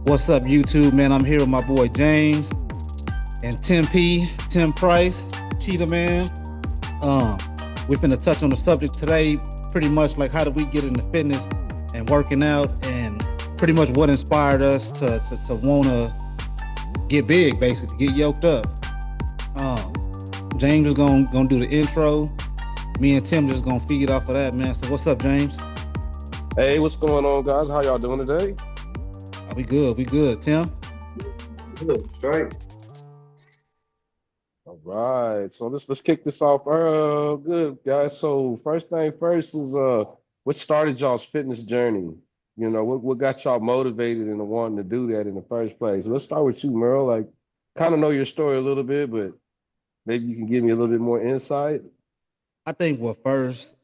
What's up, YouTube, man? I'm here with my boy James and Tim Price, Cheetah Man. Um, we're finna touch on the subject today, pretty much like how do we get into fitness and working out, and pretty much what inspired us to wanna get big, basically get yoked up. Um, James is gonna do the intro. Me and Tim just gonna feed off of that, man. So what's up, James? Hey, what's going on, guys? How y'all doing today? We good, we good. Tim? Good, straight. All right, so let's kick this off. Good guys. So first thing first is what started y'all's fitness journey? What got y'all motivated into wanting to do that in the first place? Let's start with you, Merle. Like, kind of know your story a little bit, but maybe you can give me a little bit more insight. I think what first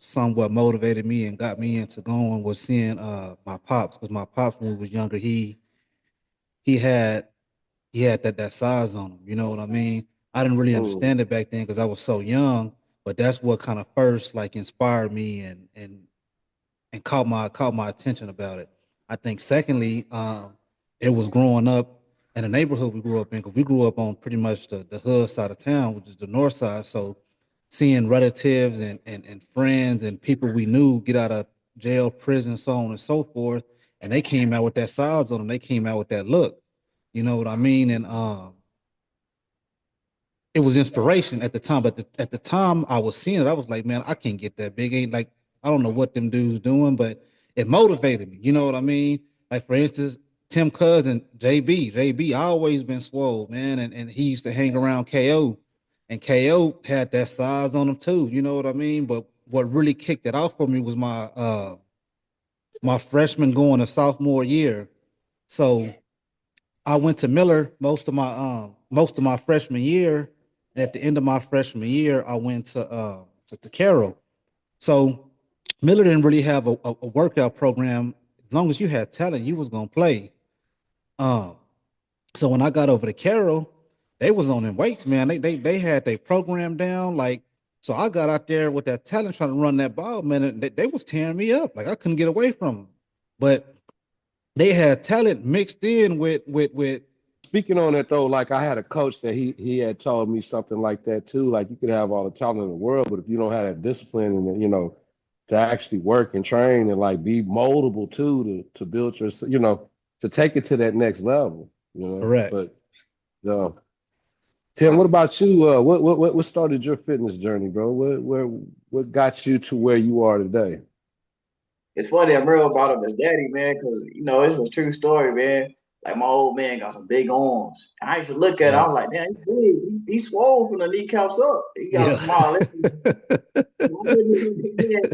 somewhat motivated me and got me into going was seeing my pops, because my pops when he was younger, he had he had that size on him. You know what I mean? I didn't really Mm, understand it back then because I was so young, but that's what kind of first like inspired me and caught my attention about it. I think secondly, it was growing up in the neighborhood we grew up in, because we grew up on pretty much the hood side of town, which is the north side. So seeing relatives and friends and people we knew get out of jail, prison, so on and so forth, and they came out with that size on them. They came out with that look. You know what I mean? And it was inspiration at the time. But at the time I was seeing it, I was like, man, I can't get that big. Ain't like I don't know what them dudes doing, but it motivated me. You know what I mean? Like for instance, Tim Cousin, JB, I always been swole, man, and he used to hang around KO, and KO had that size on him too. You know what I mean? But what really kicked it off for me was my freshman going to sophomore year. So I went to Miller most of my freshman year. At the end of my freshman year, I went to Carroll. So Miller didn't really have a workout program. As long as you had talent, you was gonna play. Um, so when I got over to Carroll, they was on them weights, man. They had their program down. Like, so I got out there with that talent trying to run that ball, man. And they was tearing me up. Like I couldn't get away from them. But they had talent mixed in with Speaking on that though, like I had a coach that he had told me something like that too. Like you could have all the talent in the world, but if you don't have that discipline and to actually work and train and like be moldable too to build your to take it to that next level. correct. But uh, Tim, what about you? What started your fitness journey, bro? What got you to where you are today? It's funny that Merle brought up his daddy, man, because it's a true story, man. Like my old man got some big arms, and I used to look at it. I Yeah. was like, man, he's big. He's swole from the kneecaps up. He got a Yeah. small leg. I wanted to be big,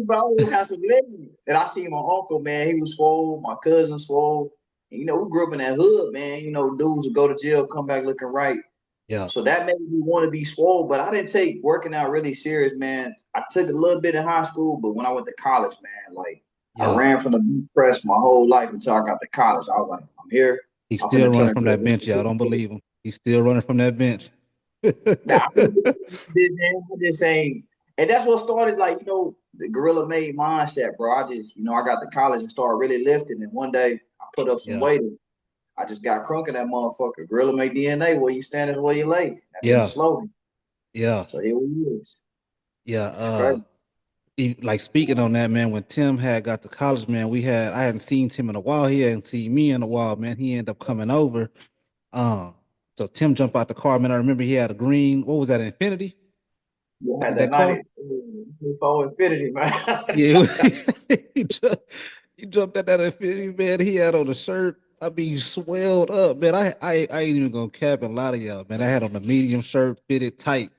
but I want to have some legs. And I see my uncle, man. He was swole. My cousin swole. And, we grew up in that hood, man. Dudes would go to jail, come back looking right. Yeah. So that made me want to be swole, but I didn't take working out really serious, man. I took a little bit in high school, but when I went to college, man, like I Yeah. ran from the bench press my whole life until I got to college. I was like, I'm here. He's I'm still finna turn running into from that bench, y'all. Don't a believe him. He's still running from that bench. nah, I just ain't. And that's what started, like, the gorilla made mindset, bro. I got to college and started really lifting. And one day I put up some Yeah. weight. I just got crunk in that motherfucker. Gorilla made DNA. Where you stand is where you lay. That been the Yeah. slogan. Yeah. So here we is. Yeah. It's crazy. Like speaking on that, man, when Tim had got to college, man, I hadn't seen Tim in a while. He hadn't seen me in a while, man. He ended up coming over. Um, so Tim jumped out the car, man. I remember he had a green, what was that, Infinity? You had that That car? 94 Infinity, man. Yeah, he jumped, he jumped at that Infinity, man. He had on a shirt. I mean, swelled up, man. I ain't even gonna cap and lie to y'all, man. I had on a medium shirt, fitted tight.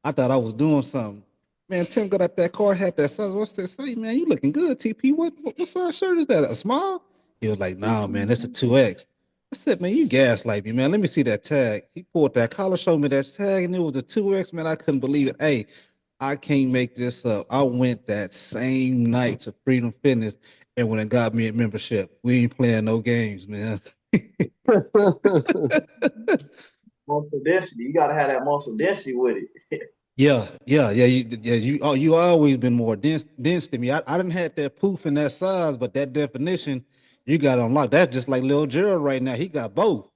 I thought I was doing something. Man, Tim got out that car, had that size. What's that say, man? You looking good, TP. What size shirt is that? A small? He was like, nah, man, that's a 2X. I said, man, you gaslight me, man. Let me see that tag. He pulled that collar, showed me that tag, and it was a 2X, man. I couldn't believe it. Hey, I can't make this up. I went that same night to Freedom Fitness and when it got me a membership. We ain't playing no games, man. Muscle density. You gotta have that muscle density with it. You always been more dense than me. I didn't have that poof and that size, but that definition you got unlocked. That's just like Lil Gerald right now. He got both.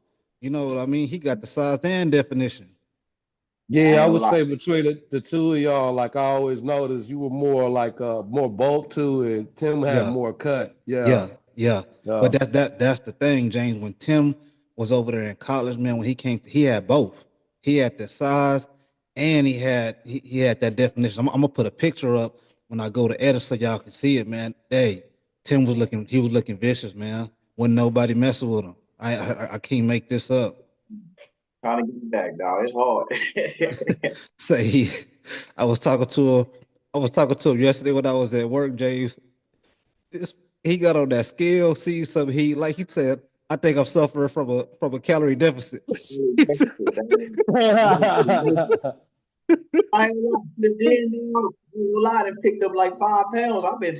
You know what I mean? He got the size and definition. I Yeah, ain't I gonna would lie. say between the two of y'all, like I always noticed, you were more like more bulk to it. Tim had Yeah, more cut. Yeah, yeah, yeah. But yeah. that's the thing, James. When Tim was over there in college, man, when he came, he had both. He had the size and he had that definition. I'm gonna put a picture up when I go to edit so y'all can see it, man. Hey, he was looking vicious, man. When nobody messing with him. I can't make this up. Trying to get it back, dog. It's hard. Say he, I was talking to him. I was talking to him yesterday when I was at work, James. This, he got on that scale, see something he like he said, I think I'm suffering from a calorie deficit. I ain't gonna lie. Since then, dude, a lot and picked up like 5 pounds. I've been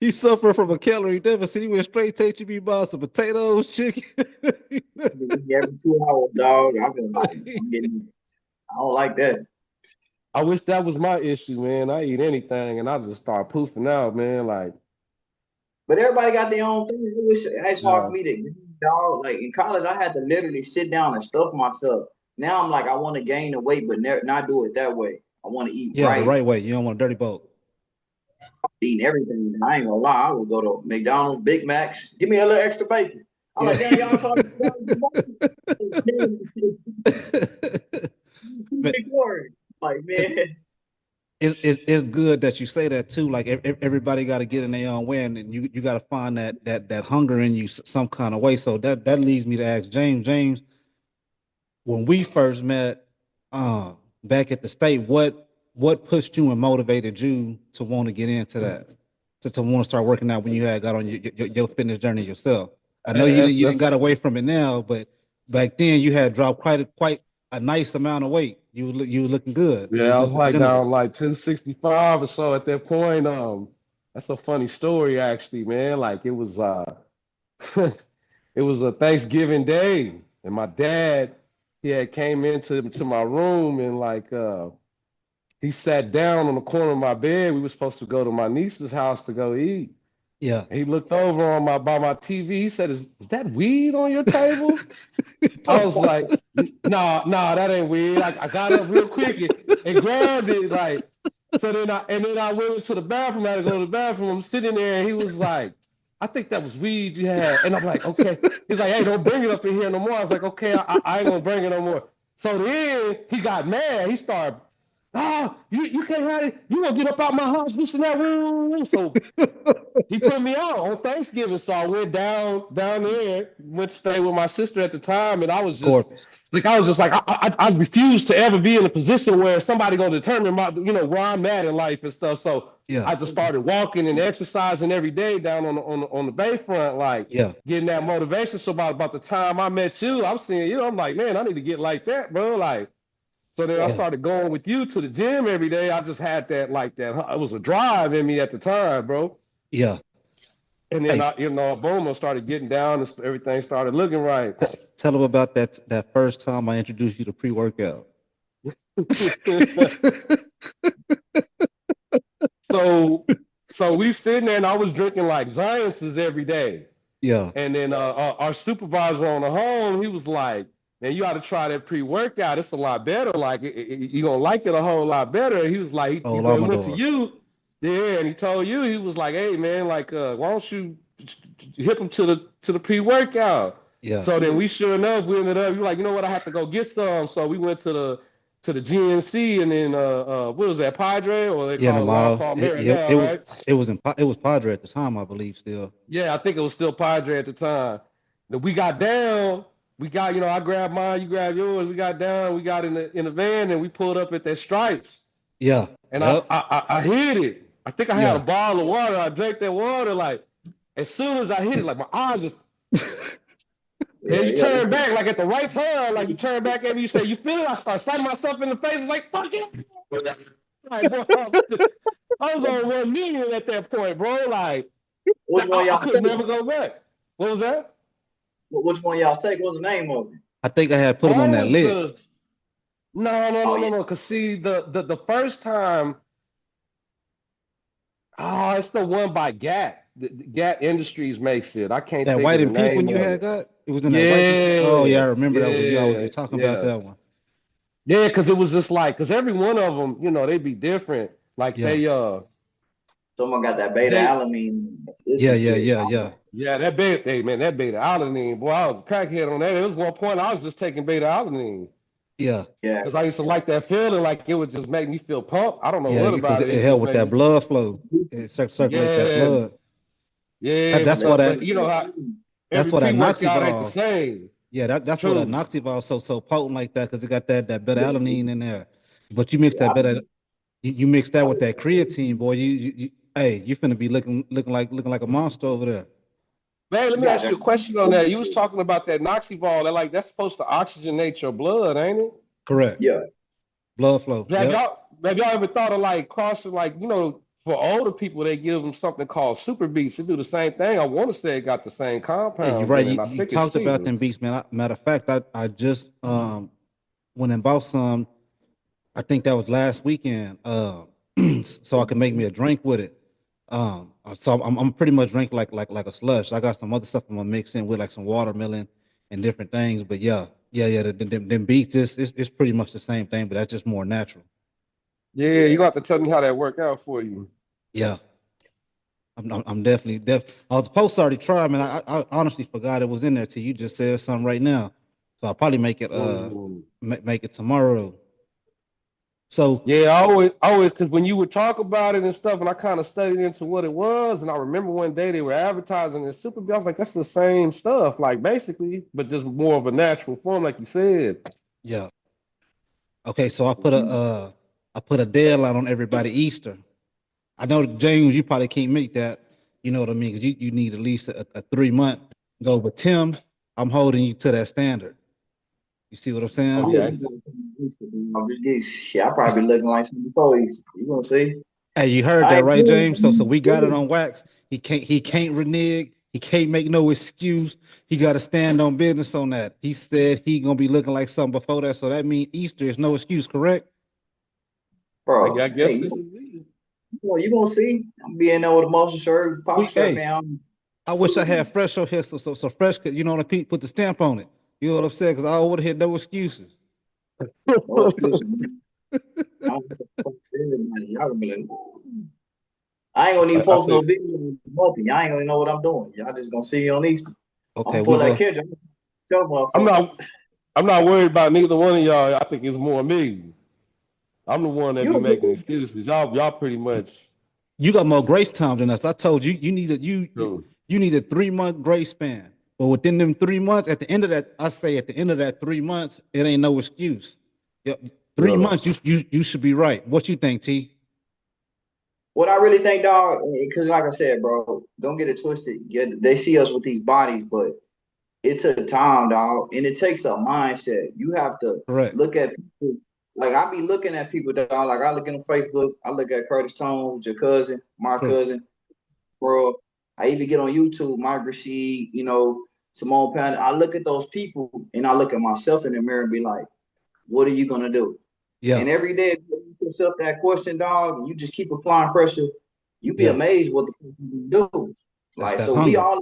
He suffered from a calorie deficit. He went straight to HEB, bought some potatoes, chicken. every 2 hours, dog. I've been like, I'm getting. I don't like that. I wish that was my issue, man. I eat anything and I just start poofing out, man. Like, But everybody got their own thing. It's hard for yeah, me to, dog. Like in college, I had to literally sit down and stuff myself. Now I'm like, I want to gain the weight, but not do it that way. I want to eat Yeah, the right, right way. You don't want a dirty boat. eating everything. I ain't gonna lie. I would go to McDonald's, Big Macs. Give me a little extra bacon. I'm Yeah. like, damn, y'all talking about But like, man. it's good that you say that too. Like everybody got to get in their own way, and you got to find that hunger in you some kind of way. So that leads me to ask James. James, when we first met, back at the state, what pushed you and motivated you to want to get into that, to want to start working out when you had got on your fitness journey yourself? I know that's you didn't that's got away from it now, but back then you had dropped quite a nice amount of weight. You were looking good. You yeah. was I was looking like presentable. down like 1065 or so at that point. That's a funny story actually, man. Like it was it was a Thanksgiving day, and my dad he had came into my room and like he sat down on the corner of my bed. We were supposed to go to my niece's house to go eat. Yeah. And he looked over on my by my TV. He said, "Is that weed on your table?" I was like, nah, that ain't weed. I got up real quick and grabbed it. Like, so then I went into the bathroom. I had to go to the bathroom. I'm sitting there and he was like, I think that was weed you had. And I'm like, okay. He's like, hey, don't bring it up in here no more. I was like, okay, I ain't gonna bring it no more. So then he got mad. He started, you can't have it. You gonna get up out my house, this and that. So he put me out on Thanksgiving, so I went down there, went to stay with my sister at the time, and I was just Corpus. like I refused to ever be in a position where somebody gonna determine my where I'm at in life and stuff. So Yeah. I just started walking and exercising every day down on the Bayfront, like Yeah. getting that motivation. So about the time I met you, I'm seeing I'm like, man, I need to get like that, bro. Like so then I Yeah. started going with you to the gym every day. I just had that like that. It was a drive in me at the time, bro. Yeah. And then Hey, boom, I started getting down and everything started looking right. tell them about that first time I introduced you to pre-workout. so so we sitting there and I was drinking like Zions's every day. Yeah. And then our supervisor on the home, he was like, man, you ought to try that pre-workout. It's a lot better. Like you're gonna like it a whole lot better. And he was like, Oh, he went to Lamador. you, yeah, and he told you, he was like, hey man, like why don't you hip him to the pre-workout? Yeah. So then we sure enough, we ended up, we were like, you know what, I have to go get some. So we went to the GNC and then what was that, Padre, or they Yeah, in call the it Wild mall. Palmera now, right? It was Padre at the time, I believe. Still. Yeah, I think it was still Padre at the time. Then we got down. We got, I grabbed mine, you grabbed yours. We got down. We got in the van, and we pulled up at that Stripes. Yeah. And I, Yep. I I hit it. I think I had a Yeah. bottle of water. I drank that water. Like as soon as I hit it, like my eyes just. And Yeah, you yeah. turn back like at the right time. Like you turn back at me. You say, "You feel it?" I start slapping myself in the face. It's like fuck it. Like, bro, I was on 1 million at that point, bro. Like Which one I y'all could take? never go back. What was that? Which one y'all take? What's the name of it? I think I had put him on Mine that was lit. Oh yeah. No. Cause see, the first time, it's the one by Gap. Gap Industries makes it. I can't That think white of the and pink one name you of had it. got? It was in that white container. Oh yeah, Yeah, I remember that one. You always yeah, be talking about yeah. that one. Yeah, because it was just like, because every one of them, they'd be different. Like Yeah. Someone got that beta they, alanine Yeah, and yeah, shit. yeah, yeah. yeah, that beta, hey man, that beta alanine, boy, I was a crackhead on that. There was one point I was just taking beta alanine Yeah. Yeah. because I used to like that feeling, like it would just make me feel pumped. I don't know Yeah, what because about it. it It helped just with made that me, blood flow. It circulate that yeah, blood. yeah. That's But what but that but you know how that's every what that pre-workout ain't the Noxeval. same. Yeah, that's what that True. Noxeval so potent like that because it got that beta Yeah. alanine in there. But you mix Yeah. that beta you mix that with that I- creatine, boy. You hey, you finna be looking like a monster over there. Man, let You me got ask that. you a question on that. You was talking about that Noxeval, that's supposed to oxygenate your blood, ain't it? Correct. Yeah. Blood flow. Have Yep. y'all have y'all ever thought of like crossing, like, for older people they give them something called super beats to do the same thing? I want to say it got the same Yeah, you're compounds right. in it, You, and I you think it's talked about cheaper. them beats, man. Matter of fact, I just went and bought some. I think that was last weekend. So I could make me a drink with it. So I'm pretty much drink like a slush. I got some other stuff I'm gonna mix in with like some watermelon and different things. But yeah. Them beats is pretty much the same thing, but that's just more natural. Yeah, you got to tell me how that worked out for you. Yeah, I'm definitely I was supposed to already try, man. I honestly forgot it was in there till you just said something right now. So I'll probably make it Mm. make it tomorrow. So Yeah, I always, because when you would talk about it and stuff, and I kind of studied into what it was, and I remember one day they were advertising this super. I was like, that's the same stuff, like basically, but just more of a natural form, like you said. yeah. Okay, so Mhm. I put a deadline on everybody Easter. I know James, you probably can't make that. You know what I mean? Because you need at least a 3 month go. But Tim, I'm holding you to that standard. You see what I'm Oh saying? yeah, I'm just getting shit. I probably be looking like some before Easter. You gonna see? Hey, you heard I that ain't right, James? So we got it doing on wax. He can't renege. He can't make no excuse. He got to stand on business on that. He said he gonna be looking like something before that. So that means Easter is no excuse, correct? I bro. Hey, guess this is it. you gonna see? I'm being there with a motion shirt, pop shirt, Hey, man. I wish I had fresh on here, so fresh could, you know what I mean, put the stamp on it. You know what I'm saying? Because I would have had no excuses. No excuse, man. I don't give a fuck with everybody. Y'all gonna be like, "Ooh." I ain't gonna I, even I post no think video. Nothing. Y'all ain't gonna know what I'm doing. Y'all just gonna see me on Easter. I'm Okay, gonna we pull that go. catch. Show I'm motherfucker. not I'm not worried about neither one of y'all. I think it's more me. I'm the one that You be a good making excuses. Y'all pretty much You got more grace time than us. I told you you need a true. you need a 3 month grace span. But within them 3 months, at the end of that, I say at the end of that 3 months, it ain't no excuse. Yep. Three Yeah. months, you should be right. What you think, T? What I really think, dog, because like I said, bro, don't get it twisted. Yeah, they see us with these bodies, but it took time, dog, and it takes a mindset. You have to Correct. look at people. Like I be looking at people, dog. Like I look on Facebook, I look at Curtis Tones, your cousin, my True. cousin, bro. I even get on YouTube, Mike Rashid, Simone Pound. I look at those people and I look at myself in the mirror and be like, what are you gonna do? Yeah. And every day, if you ask yourself that question, dog, and you just keep applying pressure, you be Yeah. amazed what the fuck you can do. That's Like, that so we hunger, all,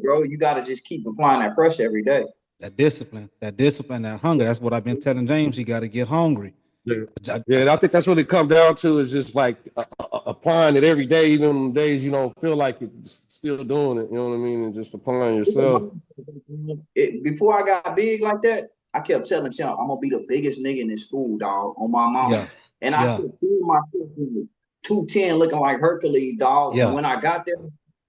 bro, you got to just keep applying that pressure every day. that discipline, that hunger. That's what I've been telling James. You got to get hungry. Yeah. I, Yeah, I and I t- think that's what it comes down to is just like applying it every day, even on days you don't feel like it, still doing it. You know what I mean? And just applying yourself. Before I got big like that, I kept telling Champ, I'm gonna be the biggest nigga in this school, dog, on my mama. yeah. And I Yeah. kept feeling myself 210 looking like Hercules, dog. And Yeah. when I got there,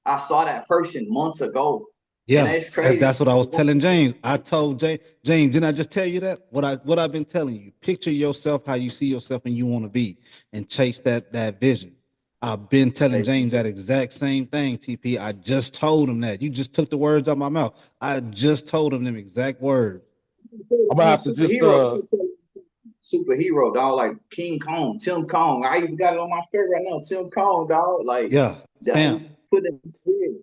I saw that person months ago. And Yeah, it's crazy. that's what I was telling James. I told James, didn't I just tell you that? What I've been telling you. Picture yourself how you see yourself and you want to be, and chase that vision. I've been telling James that exact same thing. TP, I just told him that. You just took the words out of my mouth. I just told him them exact words. I'm gonna have to just Superhero, superhero, dog, like King Kong, Tim Kong. I even got it on my shirt right now, Tim Kong, dog. Like Yeah, that stamp. put it in.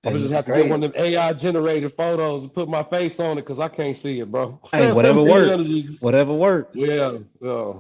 I'm gonna just And have to get one of them AI generated photos and put my face on it because I can't see it, bro. hey, whatever Be works, honest with you. whatever works. Yeah, yeah.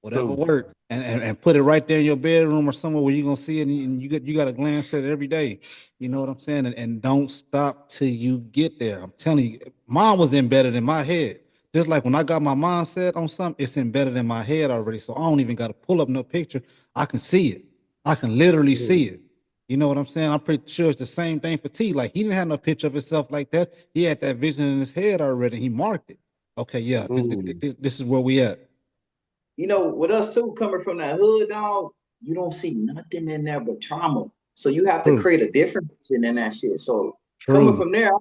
Whatever True. work, and put it right there in your bedroom or somewhere where you're gonna see it, and you got to glance at it every day. You know what I'm saying? And don't stop till you get there. I'm telling you, mine was embedded in my head. Just like when I got my mindset on something, it's embedded in my head already. So I don't even got to pull up no picture. I can see it. I can literally see Mm, it. You know what I'm saying? I'm pretty sure it's the same thing for T. Like he didn't have no picture of himself like that. He had that vision in his head already. He marked it. Okay, yeah, mm, this is where we at. You know, with us too, coming from that hood, dog, you don't see nothing in there but trauma. So you have to True, create a difference in that shit. So coming true. from there,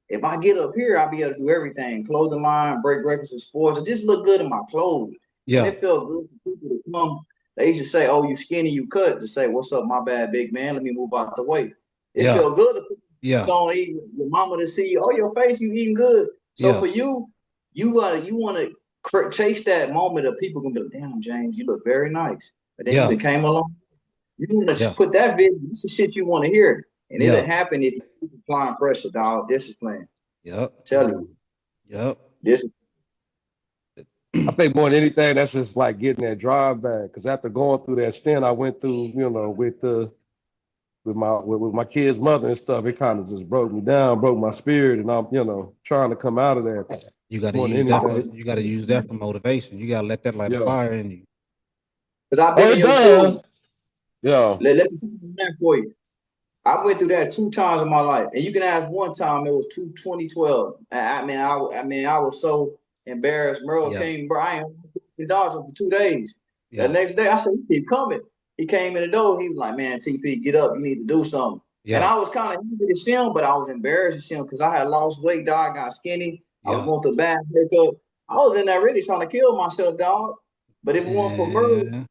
if I get up here, I'll be able to do everything. Clothing line, break records and sports. It just look good in my clothes. And Yeah, it felt good for people to come. They used to say, "Oh, you skinny, you cut." To say, "What's up, my bad, big man? Let me move out the way." It yeah, felt good to yeah, don't eat your mama to see, oh, your face, you eating good. So yeah, for you, you want to chase that moment of people gonna be like, damn, James, you look very nice. But then yeah, you came along. You want to yeah, put that video. This is shit you want to hear, and it'll yeah, happen if you keep applying pressure, dog. Discipline. yep, Tell you mm. yep, this. I think more than anything, that's just like getting that drive back. Because after going through that stint I went through, with my kid's mother and stuff, it kind of just broke me down, broke my spirit, and I'm trying to come out of that you got to more than use that for anything. you got to use that for motivation. You got to let that light a Yeah. fire in you. Because I've Oh, been in it your shoes. does. Yeah. Let me put that for you. I went through that 2 times in my life, and you can ask one time. It was 2012. I was so embarrassed. Merle Yeah, came, bro. I ain't the Dodgers for 2 days. The yeah, next day, I said, "You keep coming." He came in the door. He was like, "Man, TP, get up. You need to do something." And yeah, I was kind of happy to see him, but I was embarrassed to see him because I had lost weight, dog. I got skinny. I was yeah, going through a bad haircut. I was in there really trying to kill myself, dog. But if it weren't for Merle, man.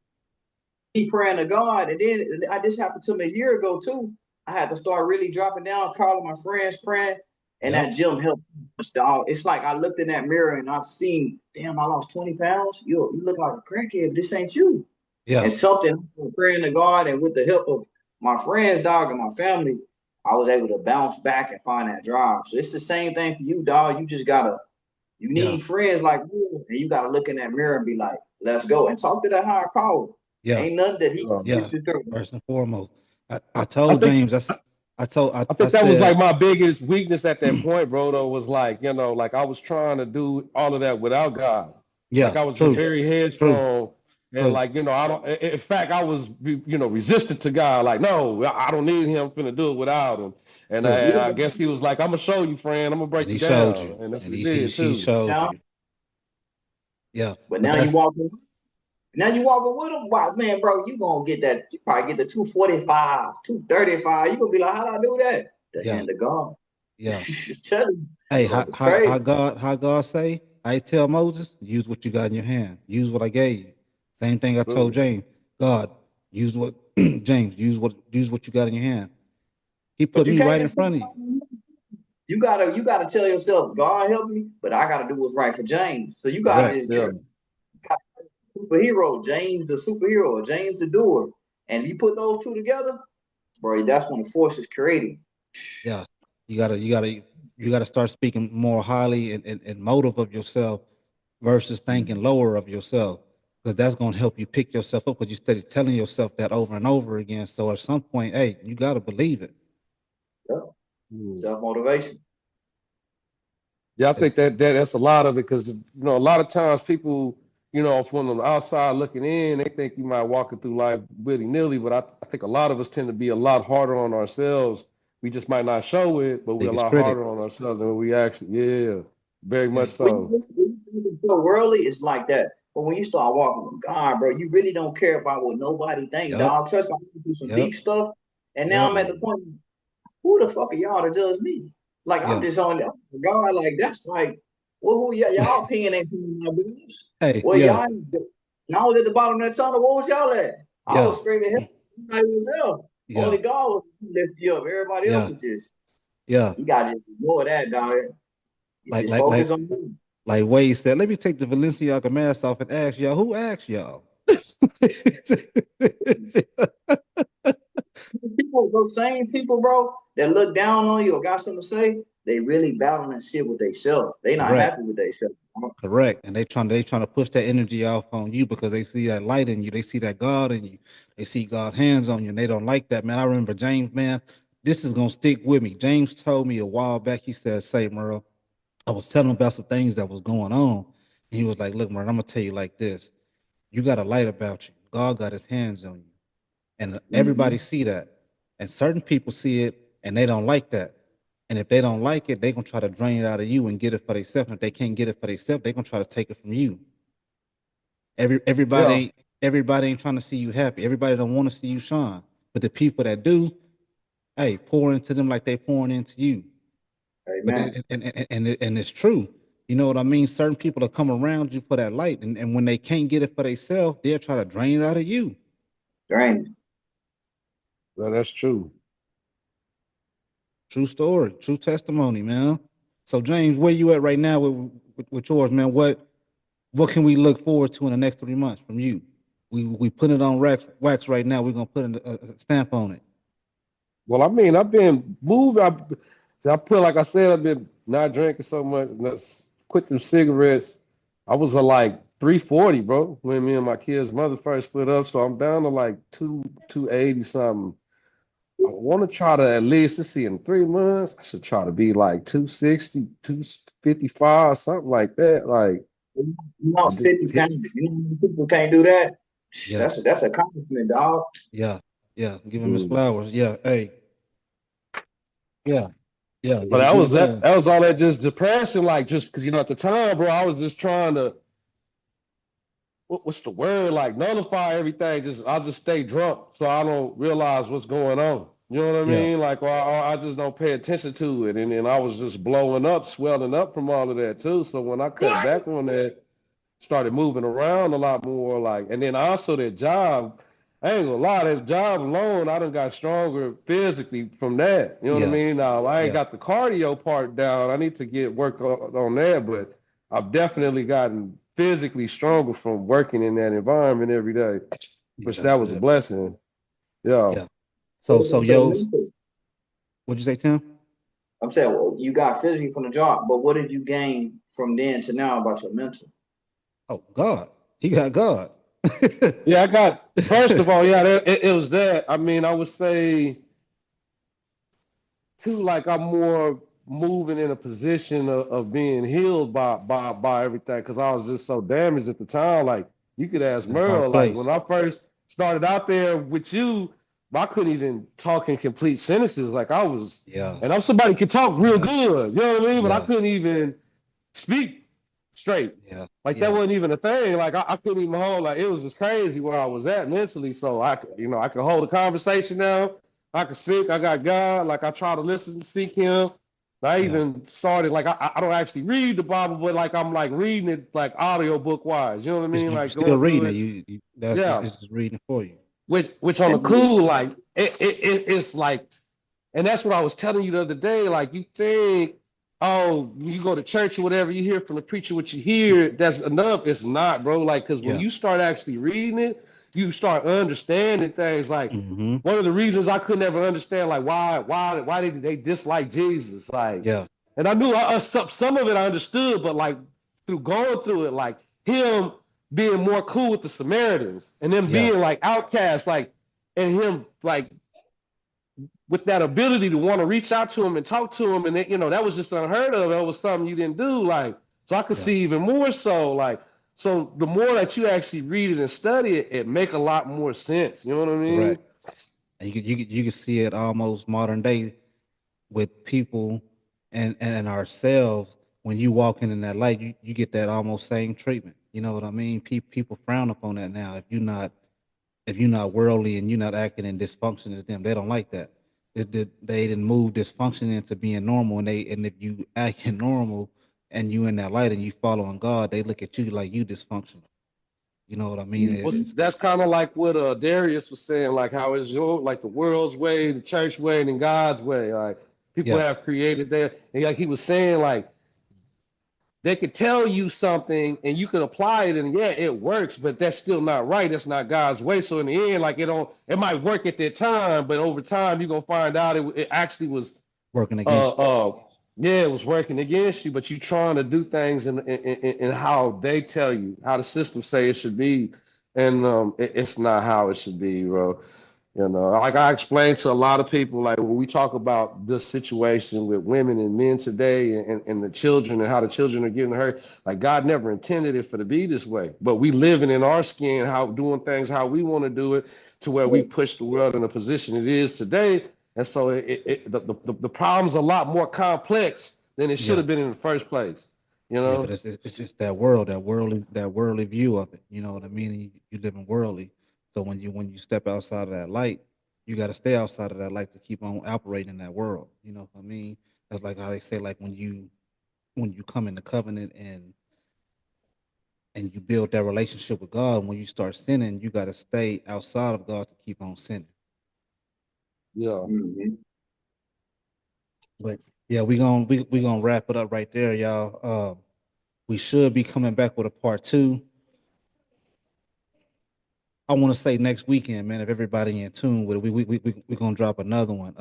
he praying to God. And then I this happened to me a year ago too. I had to start really dropping down, calling my friends, praying, and Yep. that gym helped us, dog. It's like I looked in that mirror and I've seen, damn, I lost 20 pounds. You look like a crackhead, but this ain't you. Yeah. And something praying to God and with the help of my friends, dog, and my family, I was able to bounce back and find that drive. So it's the same thing for you, dog. You Yeah. need friends like you, and you gotta look in that mirror and be like, let's go. And talk to that higher power. Yeah. Ain't nothing that he Yeah. can Yeah. get you through. First and foremost, I I told think James. I I think that was said, like my biggest weakness at that point, bro. Though was like, like I was trying to do all of that without God. Like yeah, I was just true, very true, headstrong, and true. like I don't. In fact, I was resistant to God. Like, no, I don't need Him. I'm finna do it without Him. And True. I guess He was like, I'm gonna show you, friend. I'm gonna And break he you showed down, you, and that's and what He he did he too. showed Now, you. Yeah, but but now you that's walking. Now you walking with him. Wow, man, bro, you gonna get that. You probably get the 245, 235. You gonna be like, how'd I do that? The yeah, hand of God. yeah. Tell you, Hey, it's crazy. how God say? I tell Moses, use what you got in your hand. Use what I gave you. Same thing I told True. James. God, use what James, use what you got in your hand. He But put you me right can't in just put front of you. God in you. You gotta tell yourself, God help me, but I gotta do what's right for James. So you gotta Correct. just Yeah. superhero, James the superhero, James the doer. And if you put those two together, bro, that's when the force is created. Yeah. You gotta start speaking more highly and motive of yourself versus thinking lower of yourself. Because that's gonna help you pick yourself up because you steady telling yourself that over and over again. So at some point, hey, you gotta believe it. Yeah. Mm. Self motivation. Yeah, I And think that's a lot of it because a lot of times people, from the outside looking in, they think you might walk it through life willy nilly, but I think a lot of us tend to be a lot harder on ourselves. We just might not show it, but we're a biggest lot critic. harder on ourselves than we actually. Yeah, very much Hey, so. When you feel worldly, it's like that. But when you start walking with God, bro, you really don't care about what nobody think, yep, dog. Trust me, I went through some yep, deep stuff, and now yep, I'm at the Mm. point, who the fuck are y'all to judge me? Like I'm yeah. just on God, like that's like, well, who y'all opinion ain't my business. Hey, Well, yeah, y'all was at the bottom of that tunnel. What was y'all at? I yeah, was screaming, hell, by yourself. yeah, Only God will lift you up. Everybody else yeah, was just, yeah. you gotta just ignore that, dog. You Like just like focus like on you. like Wade said, let me take the Valenciaga mask off and ask y'all who asked y'all. People, those same people, bro, that look down on you or got something to say, they really battling shit with themselves. They not Correct. happy with themselves. Correct. And they trying to push that energy off on you because they see that light in you. They see that God in you. They see God's hands on you, and they don't like that, man. I remember James, man. This is gonna stick with me. James told me a while back. He said, "Say, Merle, I was telling him about some things that was going on." And he was like, "Look, Merle, I'm gonna tell you like this. You got a light about you. God got His hands on you, and everybody Mhm. see that. And certain people see it, and they don't like that. And if they don't like it, they're gonna try to drain it out of you and get it for themselves. And if they can't get it for themselves, they're gonna try to take it from you. Yeah. Everybody ain't trying to see you happy. Everybody don't want to see you shine. But the people that do, hey, pour into them like they pouring into you. But Amen. and it's true. You know what I mean? Certain people will come around you for that light, and when they can't get it for themselves, they'll try to drain it out of you. Drain. Well, that's true. True story, true testimony, man. So James, where you at right now with yours, man? What can we look forward to in the next 3 months from you? We put it on wax right now. We're gonna put a stamp on it. Well, I mean, I've been moved. I put, like I said, I've been not drinking so much. Quit them cigarettes. I was at like 340, bro, when me and my kid's mother first split up. So I'm down to like 280 something. I want to try to at least, let's see, in 3 months, I should try to be like 260, 255, something like that. Like, You I lost did 50 hit. pounds. You know how many people can't do that? Yeah, That's an accomplishment, dog. yeah, yeah. Give him his Mm. flowers. Yeah, hey, yeah, yeah. But Give him that flowers. that was all that just depression, like just because at the time, bro, I was just trying to what's the word? Like nullify everything. I'll just stay drunk so I don't realize what's going on. You know what I Yeah, mean? Like, or I just don't pay attention to it. And then I was just blowing up, swelling up from all of that too. So when I cut back on that, started moving around a lot more, like, and then also that job, I ain't gonna lie, that job alone, I done got stronger physically from that. You know what I yeah, mean? Now I ain't yeah. got the cardio part down. I need to get work on that, but I've definitely gotten physically stronger from working in that environment every day, Yeah, which that's that was a good. blessing. Yeah. Yeah. What So about your yo, mental? what'd you say, Tim? I'm saying, well, you got physically from the job, but what did you gain from then to now about your mental? Oh, God. He got God. Yeah, I got, first of all, yeah, it was that. I mean, I would say too, like I'm more moving in a position of being healed by everything because I was just so damaged at the time. Like you could ask In a dark Merle, like when place. I first started out there with you, I couldn't even talk in complete sentences. Like I was, Yeah, and I'm somebody could talk real yeah, good, you know what I mean? But I yeah, couldn't even speak straight. yeah, Like that yeah, wasn't even a thing. Like I couldn't even hold. Like it was just crazy where I was at mentally. So I could hold a conversation now. I could speak. I got God. Like I try to listen, seek Him. I yeah. even started like I don't actually read the Bible, but like I'm like reading it like audio book wise. You know what I mean? You Like still going through reading it. it. You that's Yeah. it's just reading for you. Which on the cool like it's like, and that's what I was telling you the other day. Like you think, oh, you go to church or whatever, you hear from the preacher what you hear, that's enough. It's not, bro. Like, because when Yeah. you start actually reading it, you start understanding things. Like Mm-hmm. one of the reasons I could never understand, like why did they dislike Jesus? Like, Yeah. and I knew some of it I understood, but like through going through it, like him being more cool with the Samaritans and them Yeah. being like outcasts, like, and him like with that ability to want to reach out to him and talk to him, and that was just unheard of. That was something you didn't do. Like, so I could Yeah. see even more so. Like, so the more that you actually read it and study it, it make a lot more sense. You know what I mean? Correct. And you can see it almost modern day with people and ourselves. When you walk in that light, you get that almost same treatment. You know what I mean? People frown upon that now. If you're not worldly and you're not acting in dysfunction as them, they don't like that. They didn't move dysfunction into being normal, and if you acting normal and you in that light and you following God, they look at you like you dysfunctional. You know what I mean? It's That's kind of like what Darius was saying, like how it's your like the world's way, the church way, and then God's way. Like people yeah, have created that, and like he was saying, like they could tell you something and you could apply it and yeah, it works, but that's still not right. That's not God's way. So in the end, like it might work at that time, but over time you're gonna find out it actually was Working against you. yeah, it was working against you, but you're trying to do things in how they tell you, how the system say it should be, and it's not how it should be, bro. You know, like I explained to a lot of people, like when we talk about this situation with women and men today and the children and how the children are getting hurt, like God never intended it for to be this way. But we living in our skin, how doing things how we want to do it to where we push the world in a position it is today. And so the problem's a lot more complex than it should have been in the first place. You Yeah, know? but it's just that worldly view of it. You know what I mean? You live in worldly. So when you step outside of that light, you got to stay outside of that light to keep on operating in that world. You know what I mean? That's like how they say, like when you come in the covenant and you build that relationship with God, when you start sinning, you got to stay outside of God to keep on sinning. Yeah. Mhm. But yeah, we gonna wrap it up right there, y'all. We should be coming back with a part 2. I want to say next weekend, man. If everybody in tune with it, we gonna drop another one.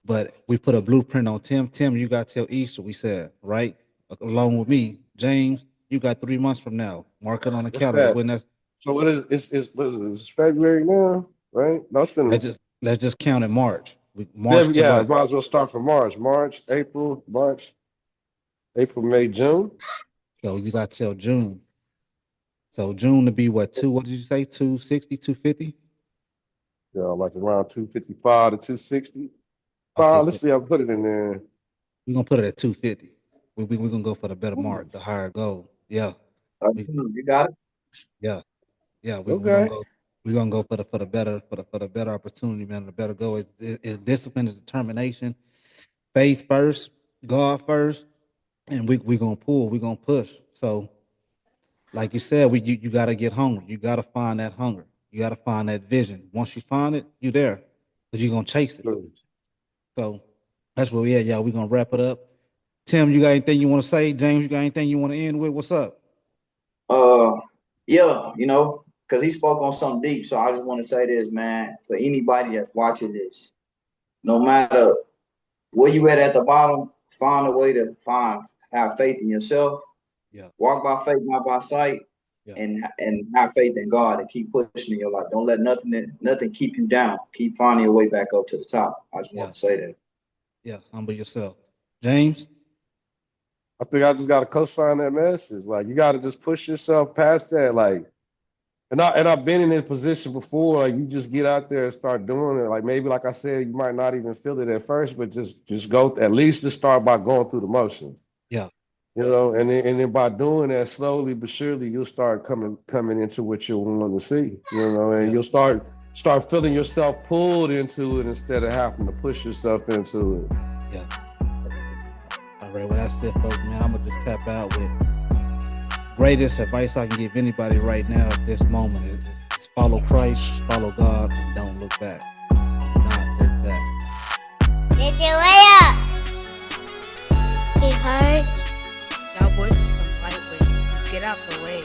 But we put a blueprint on Tim. Tim, you got till Easter. We said right, along with me, James. You got 3 months from now. Mark it on the What's calendar. that? When that's So what is what is it? It's February now, right? No, it's been let's just count in March. March to yeah, what? might as well start from March. April, May, June. So you got till June. So June to be what, two? What did you say? 260, 250? Yeah, like around 255 to 260. Okay, Let's so see, I'll put it in there. we're gonna put it at 250. We're gonna go for the better mark, the higher goal. Yeah. We, You got it. yeah. Yeah, we're gonna Okay. go. We're gonna go for the better for the better opportunity, man. The better goal is discipline, is determination, faith first, God first, and we gonna pull. We gonna push. So, like you said, you gotta get hungry. You gotta find that hunger. You gotta find that vision. Once you find it, you there, cause you're gonna chase it. So that's where we at, y'all. We're gonna wrap it up. Tim, you got anything you want to say? James, you got anything you want to end with? What's up? Yeah, because he spoke on something deep. So I just want to say this, man, for anybody that's watching this, no matter where you at the bottom, find a way to have faith in yourself. Yeah. Walk by faith, not by sight, Yeah. and have faith in God and keep pushing in your life. Don't let nothing keep you down. Keep finding your way back up to the top. I just want to say that. Yeah, humble yourself. James? I think I just gotta co-sign that message. Like you gotta just push yourself past that. Like, and I've been in that position before. Like you just get out there and start doing it. Like maybe, like I said, you might not even feel it at first, but just go. At least just start by going through the motion. Yeah. And then by doing that slowly but surely, you'll start coming into what you're wanting to see. And you'll start feeling yourself pulled into it instead of having to push yourself into it. Yeah. All right, well, that's it, folks, man. I'm going to just tap out with greatest advice I can give anybody right now at this moment is follow Christ, follow God, and don't look back. Not look back. It's your way up. It hurts. Y'all boys are some lightweight. Just get out the way.